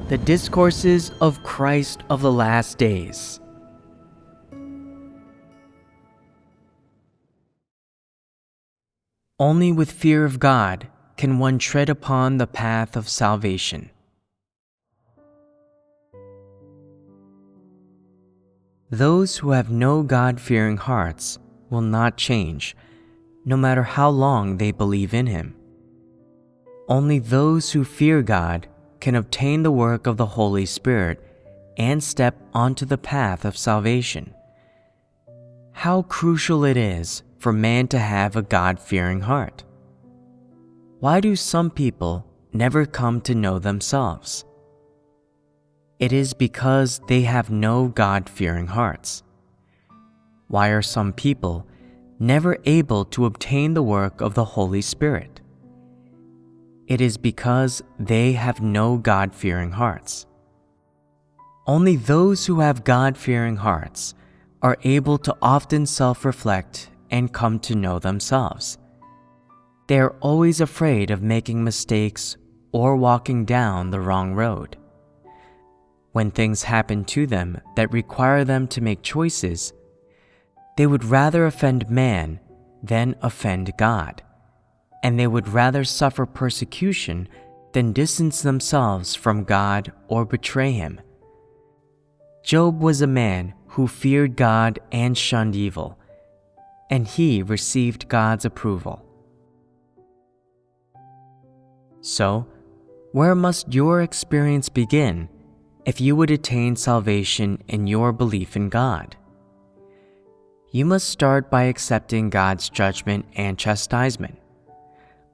The Discourses of Christ of the Last Days. Only with fear of God can one tread upon the path of salvation. Those who have no God-fearing hearts will not change, no matter how long they believe in Him. Only those who fear God can obtain the work of the Holy Spirit and step onto the path of salvation. How crucial it is for man to have a God-fearing heart. Why do some people never come to know themselves? It is because they have no God-fearing hearts. Why are some people never able to obtain the work of the Holy Spirit? It is because they have no God-fearing hearts. Only those who have God-fearing hearts are able to often self-reflect and come to know themselves. They are always afraid of making mistakes or walking down the wrong road. When things happen to them that require them to make choices, they would rather offend man than offend God, and they would rather suffer persecution than distance themselves from God or betray Him. Job was a man who feared God and shunned evil, and he received God's approval. So, where must your experience begin if you would attain salvation in your belief in God? You must start by accepting God's judgment and chastisement,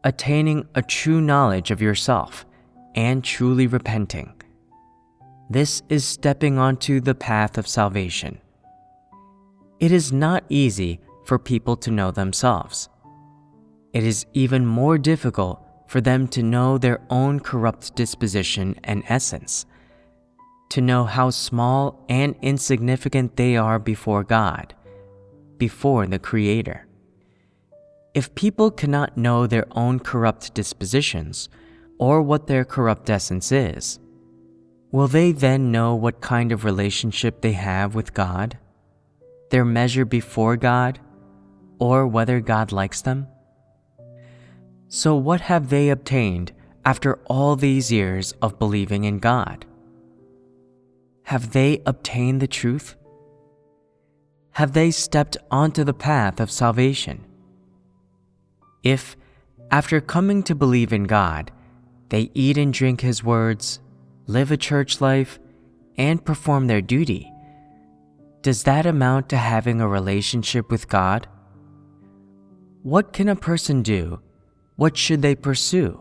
attaining a true knowledge of yourself, and truly repenting. This is stepping onto the path of salvation. It is not easy for people to know themselves. It is even more difficult for them to know their own corrupt disposition and essence, to know how small and insignificant they are before God, before the Creator. If people cannot know their own corrupt dispositions or what their corrupt essence is, will they then know what kind of relationship they have with God, their measure before God, or whether God likes them? So what have they obtained after all these years of believing in God? Have they obtained the truth? Have they stepped onto the path of salvation? If, after coming to believe in God, they eat and drink His words, live a church life, and perform their duty, does that amount to having a relationship with God? What can a person do? What should they pursue?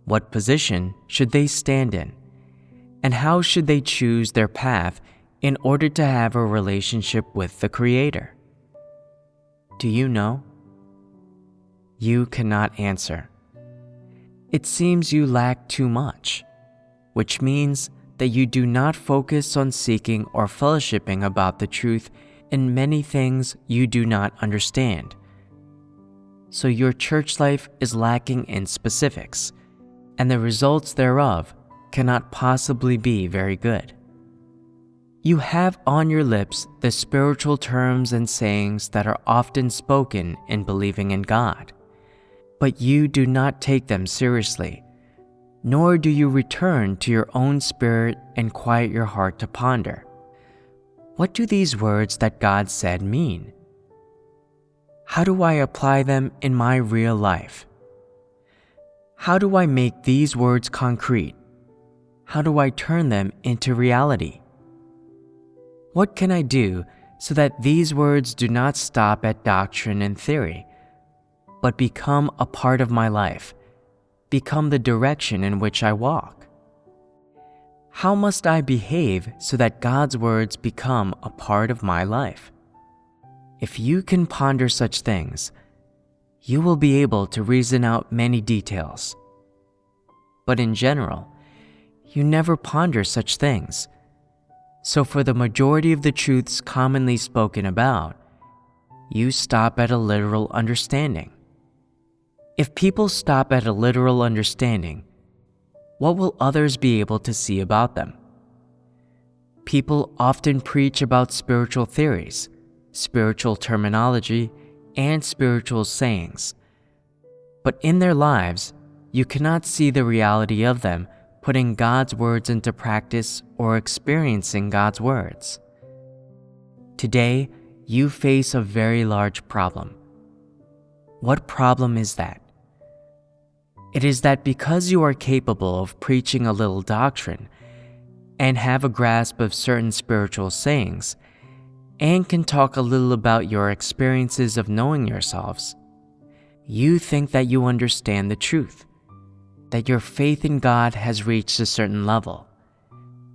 What position should they stand in? And how should they choose their path in order to have a relationship with the Creator? Do you know? You cannot answer. It seems you lack too much, which means that you do not focus on seeking or fellowshipping about the truth in many things you do not understand. So your church life is lacking in specifics, and the results thereof cannot possibly be very good. You have on your lips the spiritual terms and sayings that are often spoken in believing in God, but you do not take them seriously, nor do you return to your own spirit and quiet your heart to ponder. What do these words that God said mean? How do I apply them in my real life? How do I make these words concrete? How do I turn them into reality? What can I do so that these words do not stop at doctrine and theory, but become a part of my life, become the direction in which I walk? How must I behave so that God's words become a part of my life? If you can ponder such things, you will be able to reason out many details. But in general, you never ponder such things. So for the majority of the truths commonly spoken about, you stop at a literal understanding. If people stop at a literal understanding, what will others be able to see about them? People often preach about spiritual theories, spiritual terminology, and spiritual sayings. But in their lives, you cannot see the reality of them putting God's words into practice or experiencing God's words. Today, you face a very large problem. What problem is that? It is that because you are capable of preaching a little doctrine and have a grasp of certain spiritual sayings, and can talk a little about your experiences of knowing yourselves, you think that you understand the truth, that your faith in God has reached a certain level,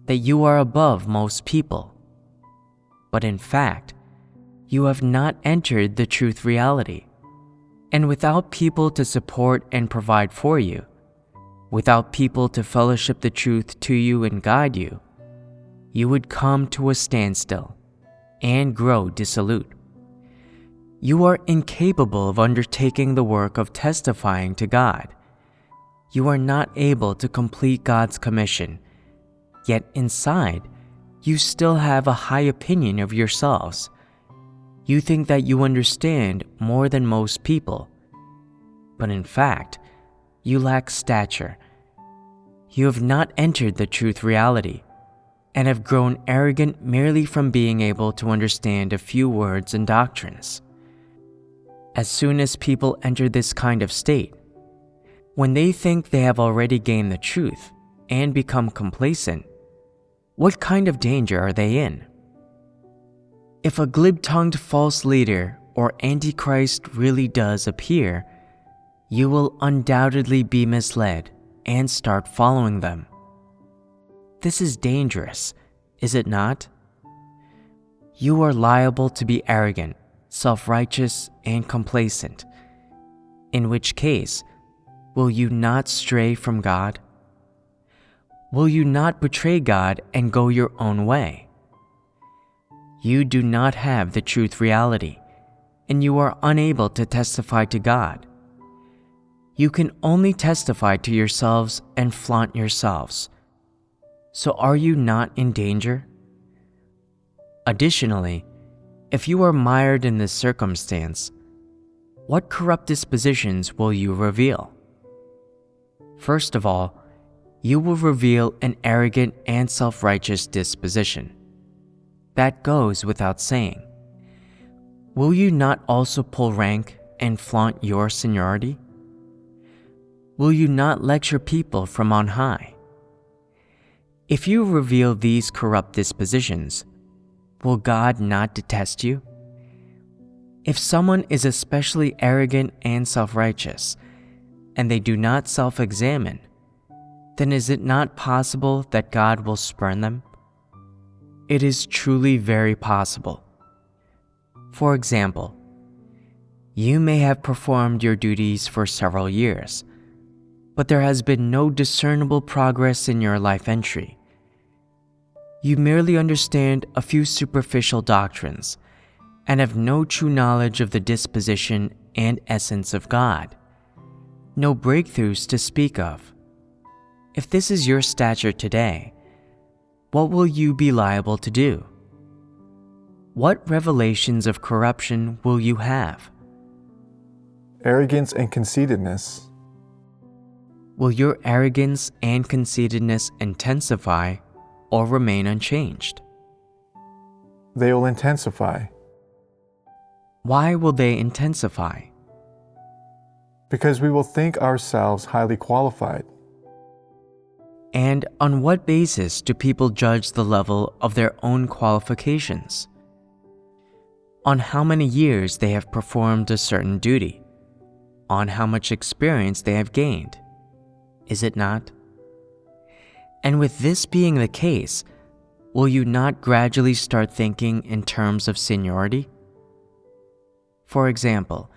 that you are above most people. But in fact, you have not entered the truth reality. And without people to support and provide for you, without people to fellowship the truth to you and guide you, you would come to a standstill and grow dissolute. You are incapable of undertaking the work of testifying to God. You are not able to complete God's commission, yet inside, you still have a high opinion of yourselves. You think that you understand more than most people, but in fact, you lack stature. You have not entered the truth reality and have grown arrogant merely from being able to understand a few words and doctrines. As soon as people enter this kind of state, when they think they have already gained the truth and become complacent, what kind of danger are they in? If a glib-tongued false leader or antichrist really does appear, you will undoubtedly be misled and start following them. This is dangerous, is it not? You are liable to be arrogant, self-righteous, and complacent, in which case, will you not stray from God? Will you not betray God and go your own way? You do not have the truth reality, and you are unable to testify to God. You can only testify to yourselves and flaunt yourselves. So are you not in danger? Additionally, if you are mired in this circumstance, what corrupt dispositions will you reveal? First of all, you will reveal an arrogant and self-righteous disposition. That goes without saying. Will you not also pull rank and flaunt your seniority? Will you not lecture people from on high? If you reveal these corrupt dispositions, will God not detest you? If someone is especially arrogant and self-righteous, and they do not self-examine, then is it not possible that God will spurn them? It is truly very possible. For example, you may have performed your duties for several years, but there has been no discernible progress in your life entry. You merely understand a few superficial doctrines and have no true knowledge of the disposition and essence of God, no breakthroughs to speak of. If this is your stature today, what will you be liable to do? What revelations of corruption will you have? Arrogance and conceitedness. Will your arrogance and conceitedness intensify or remain unchanged? They will intensify. Why will they intensify? Because we will think ourselves highly qualified. And on what basis do people judge the level of their own qualifications? On how many years they have performed a certain duty, on how much experience they have gained, is it not? And with this being the case, will you not gradually start thinking in terms of seniority? For example,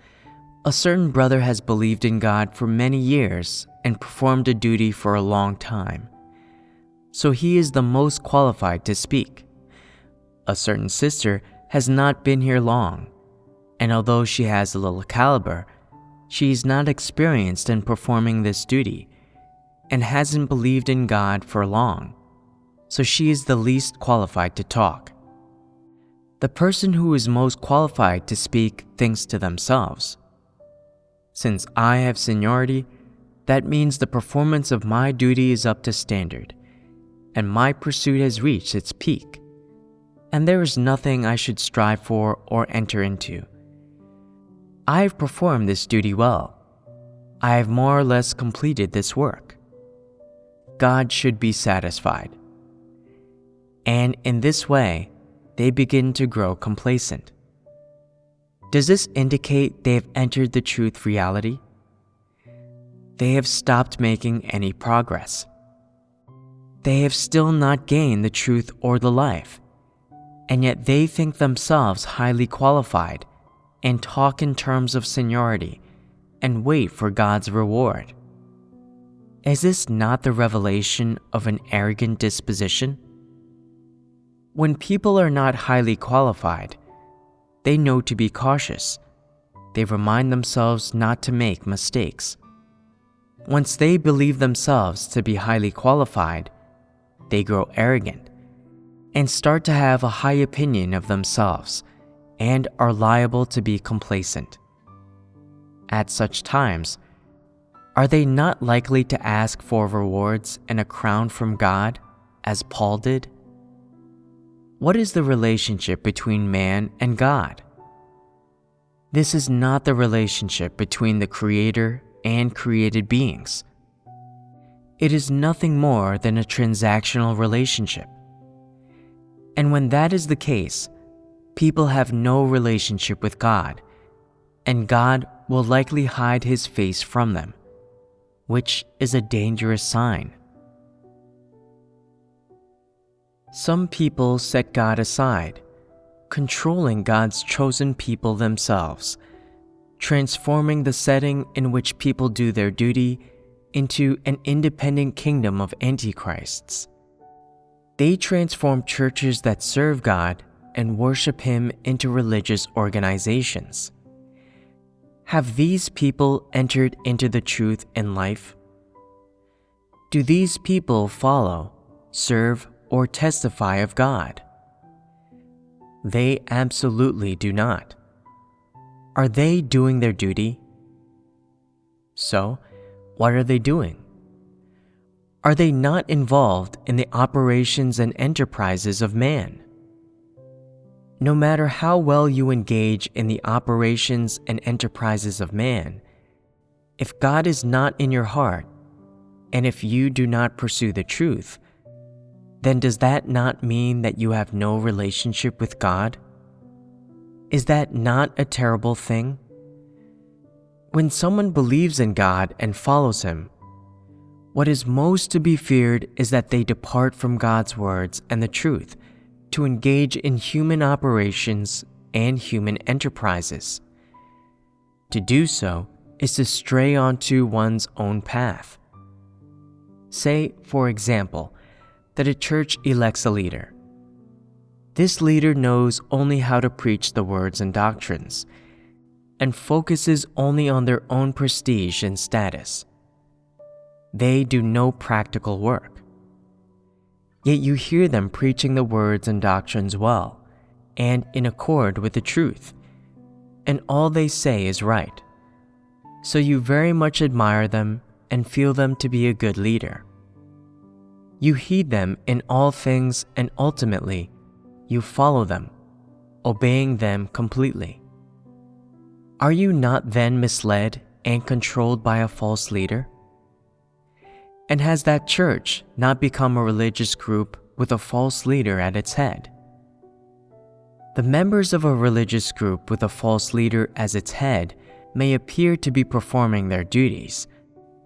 a certain brother has believed in God for many years and performed a duty for a long time, so he is the most qualified to speak. A certain sister has not been here long, and although she has a little caliber, she is not experienced in performing this duty, and hasn't believed in God for long, so she is the least qualified to talk. The person who is most qualified to speak thinks to themselves, "Since I have seniority, that means the performance of my duty is up to standard, and my pursuit has reached its peak, and there is nothing I should strive for or enter into. I have performed this duty well. I have more or less completed this work. God should be satisfied." And in this way, they begin to grow complacent. Does this indicate they have entered the truth reality? They have stopped making any progress. They have still not gained the truth or the life, and yet they think themselves highly qualified and talk in terms of seniority and wait for God's reward. Is this not the revelation of an arrogant disposition? When people are not highly qualified, they know to be cautious. They remind themselves not to make mistakes. Once they believe themselves to be highly qualified, they grow arrogant and start to have a high opinion of themselves and are liable to be complacent. At such times, are they not likely to ask for rewards and a crown from God, as Paul did? What is the relationship between man and God? This is not the relationship between the Creator and created beings. It is nothing more than a transactional relationship. And when that is the case, people have no relationship with God, and God will likely hide His face from them, which is a dangerous sign. Some people set God aside, controlling God's chosen people themselves, transforming the setting in which people do their duty into an independent kingdom of antichrists. They transform churches that serve God and worship Him into religious organizations. Have these people entered into the truth in life? Do these people follow, serve, or testify of God? They absolutely do not. Are they doing their duty? So, what are they doing? Are they not involved in the operations and enterprises of man? No matter how well you engage in the operations and enterprises of man, if God is not in your heart, and if you do not pursue the truth, then does that not mean that you have no relationship with God? Is that not a terrible thing? When someone believes in God and follows Him, what is most to be feared is that they depart from God's words and the truth to engage in human operations and human enterprises. To do so is to stray onto one's own path. Say, for example, that a church elects a leader. This leader knows only how to preach the words and doctrines, and focuses only on their own prestige and status. They do no practical work. Yet you hear them preaching the words and doctrines well, and in accord with the truth, and all they say is right. So you very much admire them and feel them to be a good leader. You heed them in all things, and ultimately, you follow them, obeying them completely. Are you not then misled and controlled by a false leader? And has that church not become a religious group with a false leader at its head? The members of a religious group with a false leader as its head may appear to be performing their duties,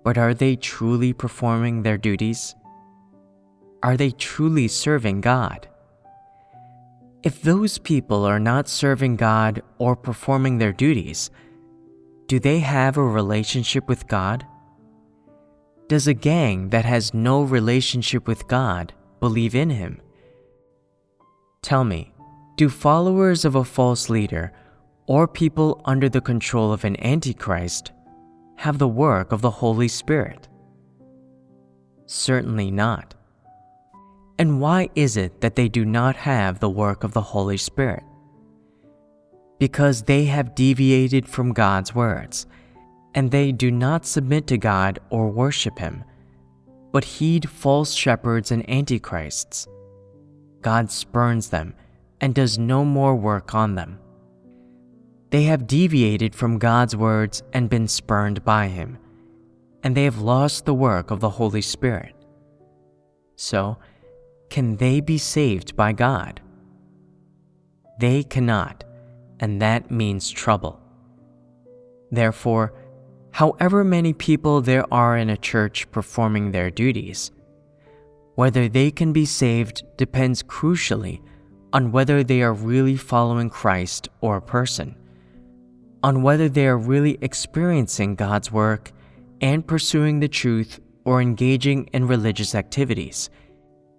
but are they truly performing their duties? Are they truly serving God? If those people are not serving God or performing their duties, do they have a relationship with God? Does a gang that has no relationship with God believe in Him? Tell me, do followers of a false leader or people under the control of an antichrist have the work of the Holy Spirit? Certainly not. And why is it that they do not have the work of the Holy Spirit? Because they have deviated from God's words, and they do not submit to God or worship Him, but heed false shepherds and antichrists. God spurns them and does no more work on them. They have deviated from God's words and been spurned by Him, and they have lost the work of the Holy Spirit. So, can they be saved by God? They cannot, and that means trouble. Therefore, however many people there are in a church performing their duties, whether they can be saved depends crucially on whether they are really following Christ or a person, on whether they are really experiencing God's work and pursuing the truth or engaging in religious activities,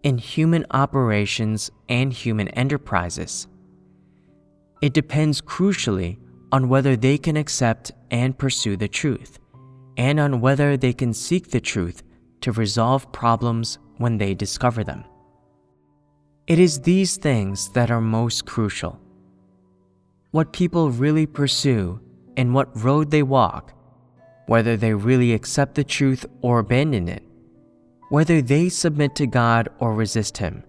in human operations and human enterprises. It depends crucially on whether they can accept and pursue the truth, and on whether they can seek the truth to resolve problems when they discover them. It is these things that are most crucial. What people really pursue and what road they walk, whether they really accept the truth or abandon it, whether they submit to God or resist Him.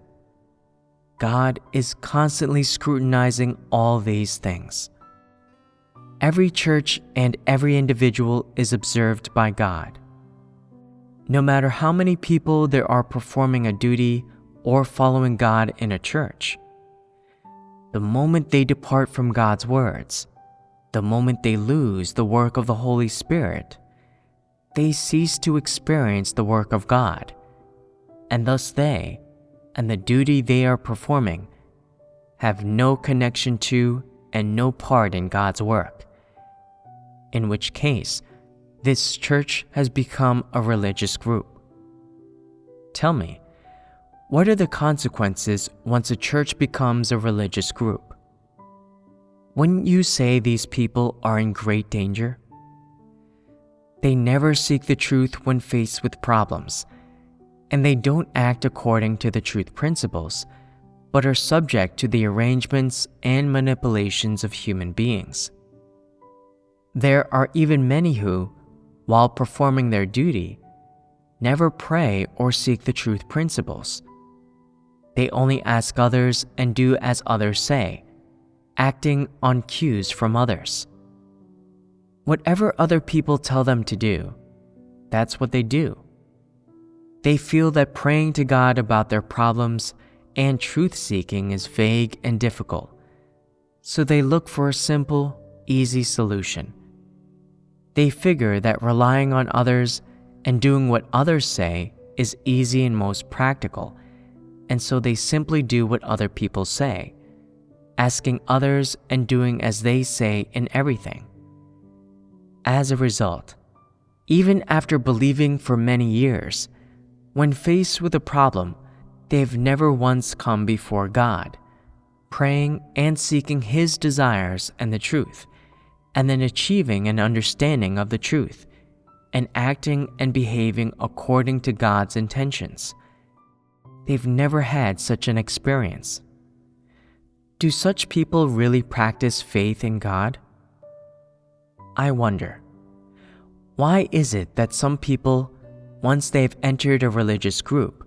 God is constantly scrutinizing all these things. Every church and every individual is observed by God. No matter how many people there are performing a duty or following God in a church, the moment they depart from God's words, the moment they lose the work of the Holy Spirit, they cease to experience the work of God, and thus they, and the duty they are performing, have no connection to and no part in God's work, in which case this church has become a religious group. Tell me, what are the consequences once a church becomes a religious group? Wouldn't you say these people are in great danger? They never seek the truth when faced with problems, and they don't act according to the truth principles, but are subject to the arrangements and manipulations of human beings. There are even many who, while performing their duty, never pray or seek the truth principles. They only ask others and do as others say, acting on cues from others. Whatever other people tell them to do, that's what they do. They feel that praying to God about their problems and truth-seeking is vague and difficult, so they look for a simple, easy solution. They figure that relying on others and doing what others say is easy and most practical, and so they simply do what other people say, asking others and doing as they say in everything. As a result, even after believing for many years, when faced with a problem, they've never once come before God, praying and seeking His desires and the truth, and then achieving an understanding of the truth, and acting and behaving according to God's intentions. They've never had such an experience. Do such people really practice faith in God? I wonder, why is it that some people, once they've entered a religious group,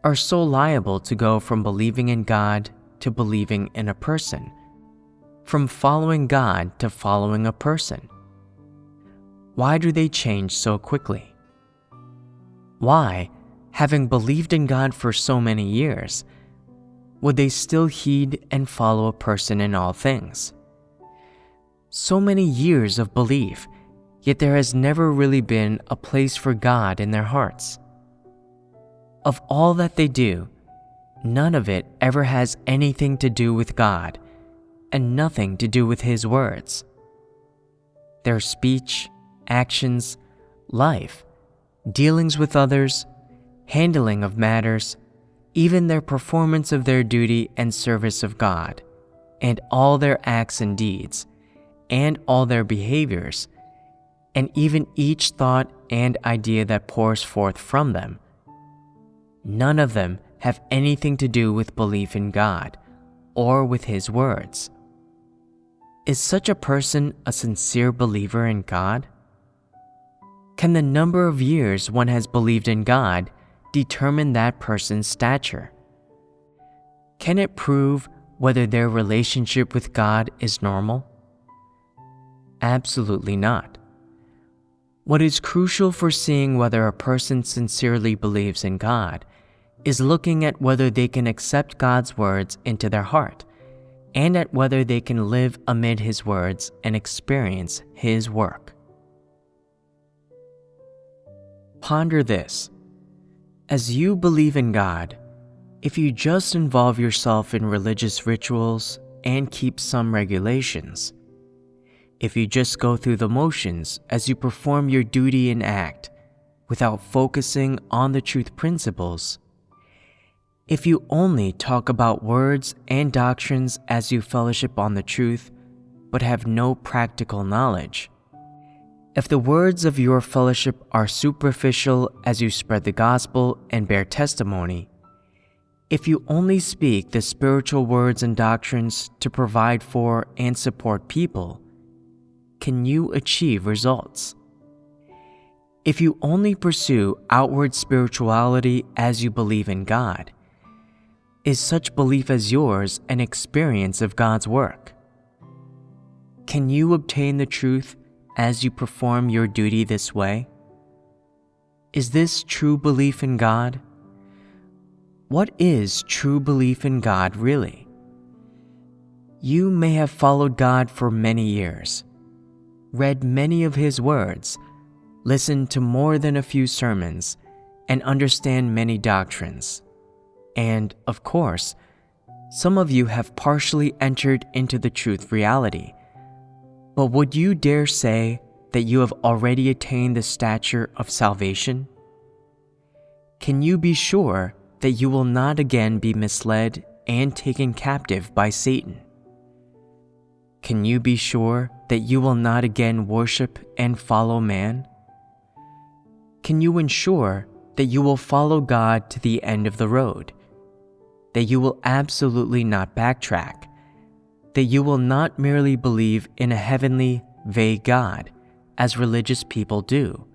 are so liable to go from believing in God to believing in a person, from following God to following a person? Why do they change so quickly? Why, having believed in God for so many years, would they still heed and follow a person in all things? So many years of belief, yet there has never really been a place for God in their hearts. Of all that they do, none of it ever has anything to do with God, and nothing to do with His words. Their speech, actions, life, dealings with others, handling of matters, even their performance of their duty and service of God, and all their acts and deeds, and all their behaviors, and even each thought and idea that pours forth from them, None of them have anything to do with belief in God or with His words. Is such a person a sincere believer in God? Can the number of years one has believed in God determine that person's stature? Can it prove whether their relationship with God is normal? Absolutely not. What is crucial for seeing whether a person sincerely believes in God is looking at whether they can accept God's words into their heart, and at whether they can live amid His words and experience His work. Ponder this. As you believe in God, if you just involve yourself in religious rituals and keep some regulations, if you just go through the motions as you perform your duty and act without focusing on the truth principles, if you only talk about words and doctrines as you fellowship on the truth but have no practical knowledge, if the words of your fellowship are superficial as you spread the gospel and bear testimony, if you only speak the spiritual words and doctrines to provide for and support people, can you achieve results? If you only pursue outward spirituality as you believe in God, is such belief as yours an experience of God's work? Can you obtain the truth as you perform your duty this way? Is this true belief in God? What is true belief in God really? You may have followed God for many years, read many of His words, listened to more than a few sermons, and understand many doctrines. And, of course, some of you have partially entered into the truth reality. But would you dare say that you have already attained the stature of salvation? Can you be sure that you will not again be misled and taken captive by Satan? Can you be sure that you will not again worship and follow man? Can you ensure that you will follow God to the end of the road? That you will absolutely not backtrack? That you will not merely believe in a heavenly, vague God, as religious people do,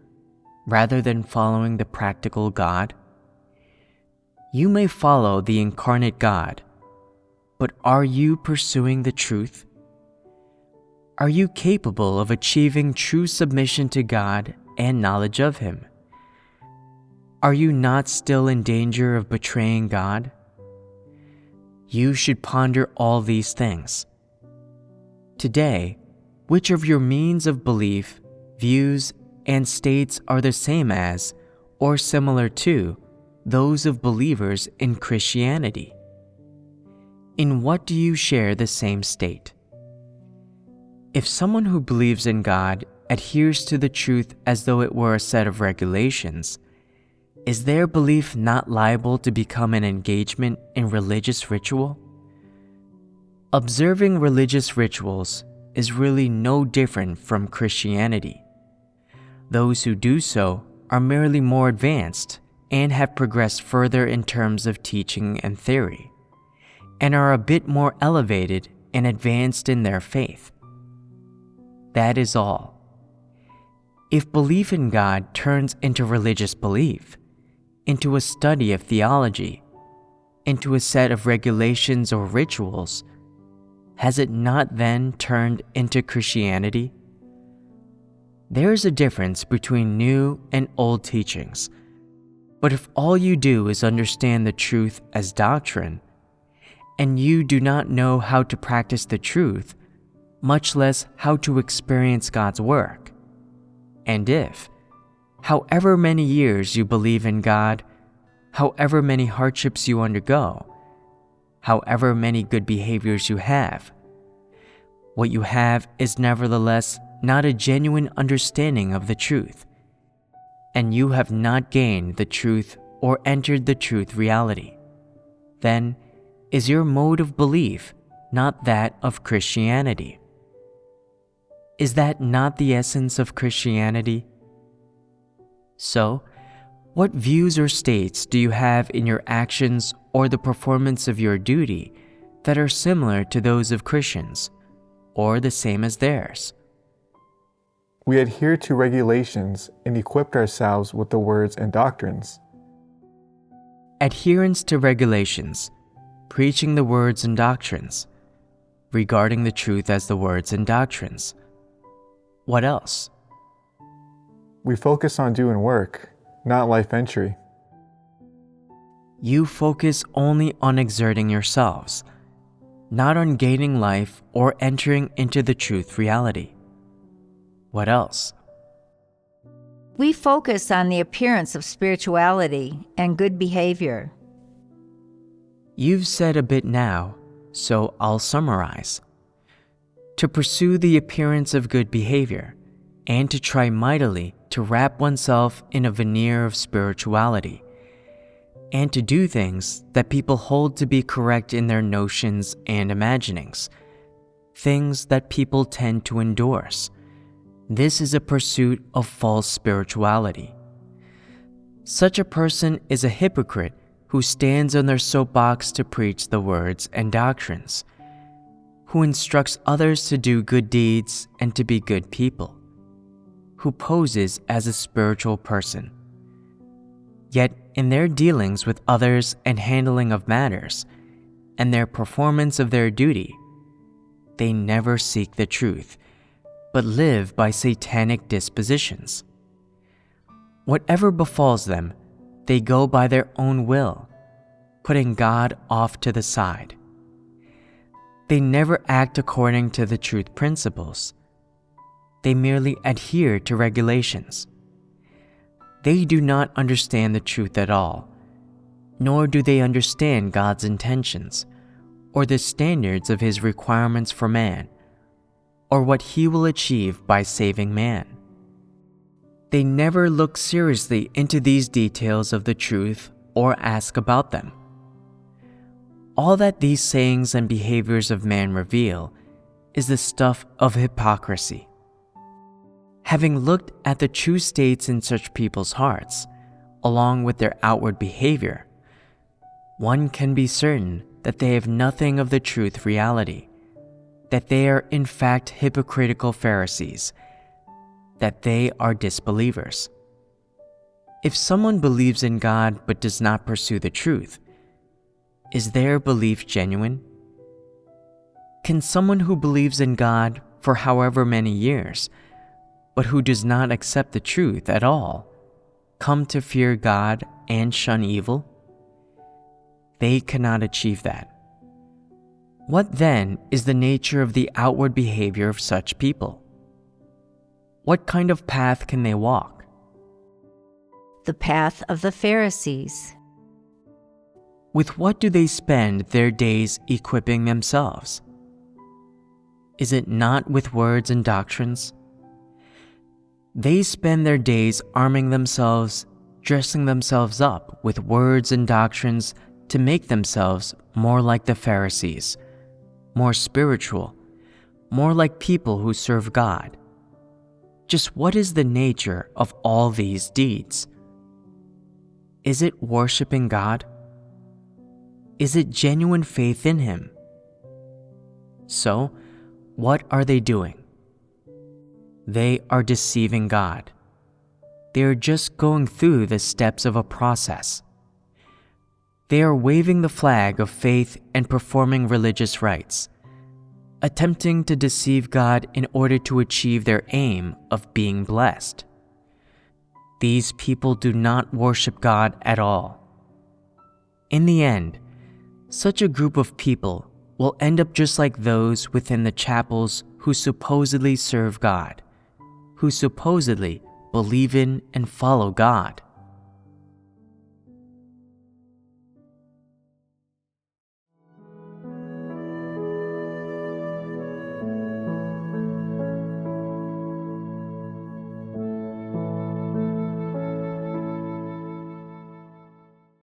rather than following the practical God? You may follow the incarnate God, but are you pursuing the truth? Are you capable of achieving true submission to God and knowledge of Him? Are you not still in danger of betraying God? You should ponder all these things. Today, which of your means of belief, views, and states are the same as, or similar to, those of believers in Christianity? In what do you share the same state? If someone who believes in God adheres to the truth as though it were a set of regulations, is their belief not liable to become an engagement in religious ritual? Observing religious rituals is really no different from Christianity. Those who do so are merely more advanced and have progressed further in terms of teaching and theory, and are a bit more elevated and advanced in their faith. That is all. If belief in God turns into religious belief, into a study of theology, into a set of regulations or rituals, has it not then turned into Christianity? There is a difference between new and old teachings, but if all you do is understand the truth as doctrine, and you do not know how to practice the truth, much less how to experience God's work, and if, however many years you believe in God, however many hardships you undergo, however many good behaviors you have, what you have is nevertheless not a genuine understanding of the truth, and you have not gained the truth or entered the truth reality, then is your mode of belief not that of Christianity? Is that not the essence of Christianity? So, What views or states do you have in your actions or the performance of your duty that are similar to those of Christians, or the same as theirs? We adhered to regulations and equipped ourselves with the words and doctrines. Adherence to regulations, preaching the words and doctrines, regarding the truth as the words and doctrines. What else? We focus on doing work, not life entry. You focus only on exerting yourselves, not on gaining life or entering into the truth reality. What else? We focus on the appearance of spirituality and good behavior. You've said a bit now, so I'll summarize. To pursue the appearance of good behavior, and to try mightily to wrap oneself in a veneer of spirituality, and to do things that people hold to be correct in their notions and imaginings, things that people tend to endorse. This is a pursuit of false spirituality. Such a person is a hypocrite who stands on their soapbox to preach the words and doctrines, who instructs others to do good deeds and to be good people, who poses as a spiritual person. Yet in their dealings with others and handling of matters, and their performance of their duty, they never seek the truth, but live by satanic dispositions. Whatever befalls them, they go by their own will, putting God off to the side. They never act according to the truth principles. They merely adhere to regulations. They do not understand the truth at all, nor do they understand God's intentions, or the standards of His requirements for man, or what He will achieve by saving man. They never look seriously into these details of the truth or ask about them. All that these sayings and behaviors of man reveal is the stuff of hypocrisy. Having looked at the true states in such people's hearts, along with their outward behavior, one can be certain that they have nothing of the truth reality, that they are in fact hypocritical Pharisees, that they are disbelievers. If someone believes in God but does not pursue the truth, is their belief genuine? Can someone who believes in God for however many years, but who does not accept the truth at all, come to fear God and shun evil? They cannot achieve that. What then is the nature of the outward behavior of such people? What kind of path can they walk? The path of the Pharisees. With what do they spend their days equipping themselves? Is it not with words and doctrines? They spend their days arming themselves, dressing themselves up with words and doctrines to make themselves more like the Pharisees, more spiritual, more like people who serve God. Just what is the nature of all these deeds? Is it worshiping God? Is it genuine faith in Him? So, what are they doing? They are deceiving God. They are just going through the steps of a process. They are waving the flag of faith and performing religious rites, attempting to deceive God in order to achieve their aim of being blessed. These people do not worship God at all. In the end, such a group of people will end up just like those within the chapels who supposedly serve God, who supposedly believe in and follow God.